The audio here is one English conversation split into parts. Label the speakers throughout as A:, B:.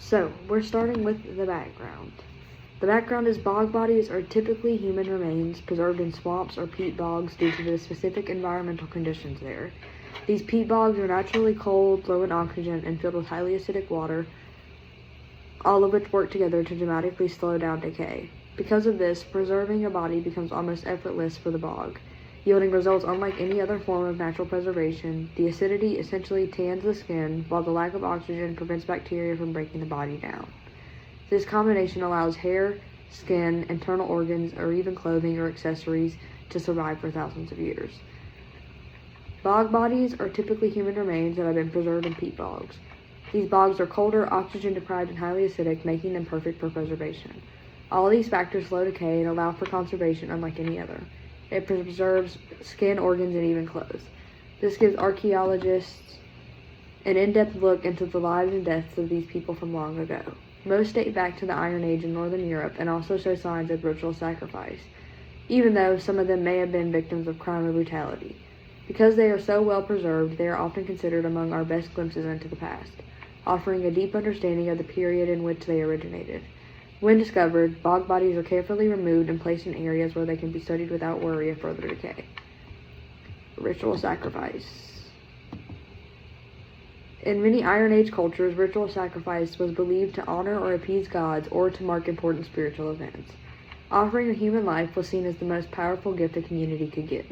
A: So, we're starting with the background. The background is bog bodies are typically human remains preserved in swamps or peat bogs due to the specific environmental conditions there. These peat bogs are naturally cold, low in oxygen, and filled with highly acidic water, all of which work together to dramatically slow down decay. Because of this, preserving a body becomes almost effortless for the bog, yielding results unlike any other form of natural preservation. The acidity essentially tans the skin, while the lack of oxygen prevents bacteria from breaking the body down. This combination allows hair, skin, internal organs, or even clothing or accessories to survive for thousands of years. Bog bodies are typically human remains that have been preserved in peat bogs. These bogs are colder, oxygen-deprived, and highly acidic, making them perfect for preservation. All of these factors slow decay and allow for conservation unlike any other. It preserves skin, organs, and even clothes. This gives archaeologists an in-depth look into the lives and deaths of these people from long ago. Most date back to the Iron Age in Northern Europe and also show signs of ritual sacrifice, even though some of them may have been victims of crime or brutality. Because they are so well preserved, they are often considered among our best glimpses into the past, offering a deep understanding of the period in which they originated. When discovered, bog bodies are carefully removed and placed in areas where they can be studied without worry of further decay. Ritual sacrifice. In many Iron Age cultures, ritual sacrifice was believed to honor or appease gods or to mark important spiritual events. Offering a human life was seen as the most powerful gift a community could give,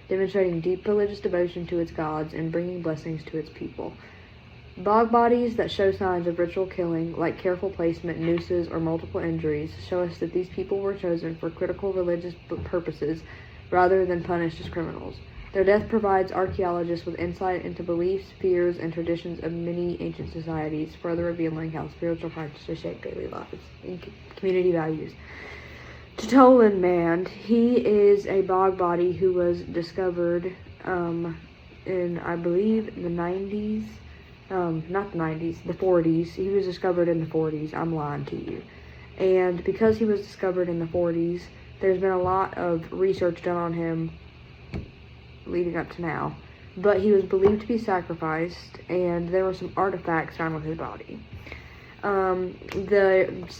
A: demonstrating deep religious devotion to its gods and bringing blessings to its people. Bog bodies that show signs of ritual killing, like careful placement, nooses, or multiple injuries, show us that these people were chosen for critical religious purposes rather than punished as criminals. Their death provides archaeologists with insight into beliefs, fears, and traditions of many ancient societies, further revealing how spiritual practices shape daily lives and community values. Tollund Man, he is a bog body who was discovered in, I believe, the 90s. Not the 90s, the 40s. He was discovered in the 40s. I'm lying to you. And because he was discovered in the 40s, there's been a lot of research done on him leading up to now. But he was believed to be sacrificed, and there were some artifacts found with his body.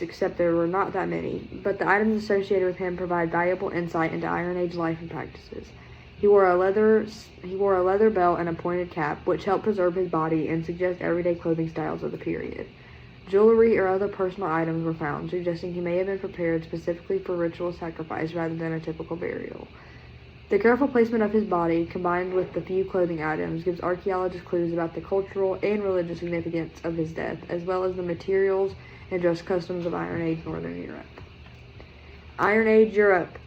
A: Except there were not that many. But the items associated with him provide valuable insight into Iron Age life and practices. He wore a leather belt and a pointed cap, which helped preserve his body and suggest everyday clothing styles of the period. Jewelry or other personal items were found, suggesting he may have been prepared specifically for ritual sacrifice rather than a typical burial. The careful placement of his body, combined with the few clothing items, gives archaeologists clues about the cultural and religious significance of his death, as well as the materials and dress customs of Iron Age Northern Europe. Iron Age Europe.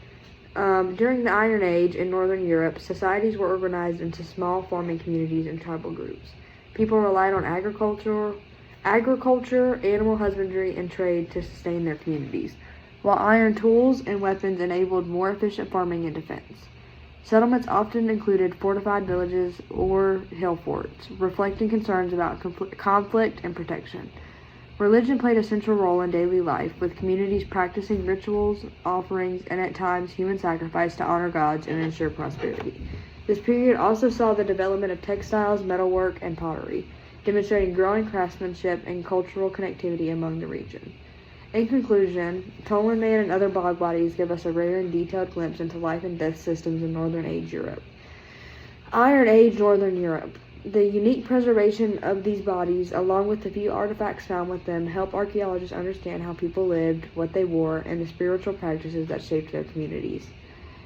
A: During the Iron Age in Northern Europe, societies were organized into small farming communities and tribal groups. People relied on agriculture, animal husbandry, and trade to sustain their communities, while iron tools and weapons enabled more efficient farming and defense. Settlements often included fortified villages or hill forts, reflecting concerns about conflict and protection. Religion played a central role in daily life, with communities practicing rituals, offerings, and at times human sacrifice to honor gods and ensure prosperity. This period also saw the development of textiles, metalwork, and pottery, demonstrating growing craftsmanship and cultural connectivity among the region. In conclusion, Tollund Man and other bog bodies give us a rare and detailed glimpse into life and death systems in Northern Age Europe. Iron Age Northern Europe. The unique preservation of these bodies, along with the few artifacts found with them, help archaeologists understand how people lived, what they wore, and the spiritual practices that shaped their communities.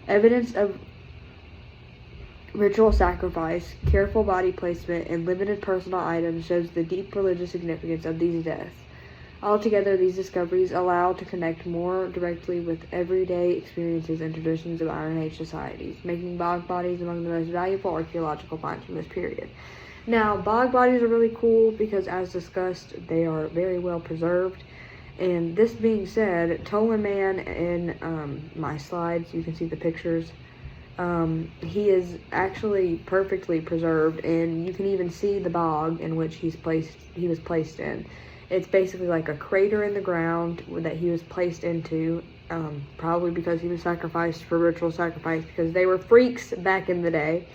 A: Evidence of ritual sacrifice, careful body placement, and limited personal items shows the deep religious significance of these deaths. Altogether, these discoveries allow to connect more directly with everyday experiences and traditions of Iron Age societies, making bog bodies among the most valuable archaeological finds from this period. Now, bog bodies are really cool because, as discussed, they are very well preserved. And this being said, Tollund Man in my slides, you can see the pictures. He is actually perfectly preserved, and you can even see the bog in which he was placed in. It's basically like a crater in the ground that he was placed into, probably because he was sacrificed for ritual sacrifice, because they were freaks back in the day.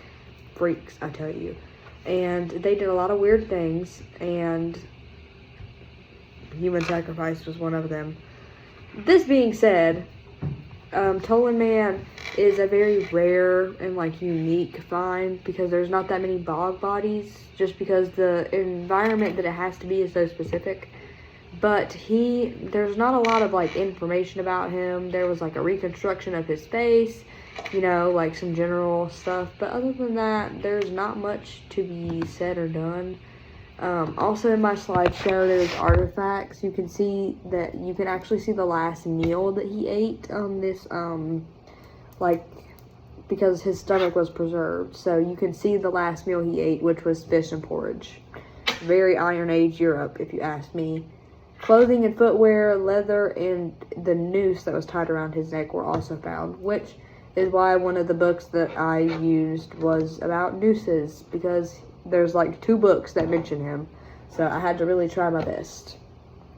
A: Freaks, I tell you. And they did a lot of weird things, and human sacrifice was one of them. This being said, Tollund Man is a very rare and like unique find because there's not that many bog bodies, just because the environment that it has to be is so specific. But there's not a lot of like information about him. There was like a reconstruction of his face, you know, like some general stuff. But other than that, there's not much to be said or done. Also in my slideshow, there's artifacts. You can actually see the last meal that he ate on this, because his stomach was preserved. So you can see the last meal he ate, which was fish and porridge. Very Iron Age Europe, if you ask me. Clothing and footwear, leather, and the noose that was tied around his neck were also found, which is why one of the books that I used was about nooses, because there's like 2 books that mention him, so I had to really try my best.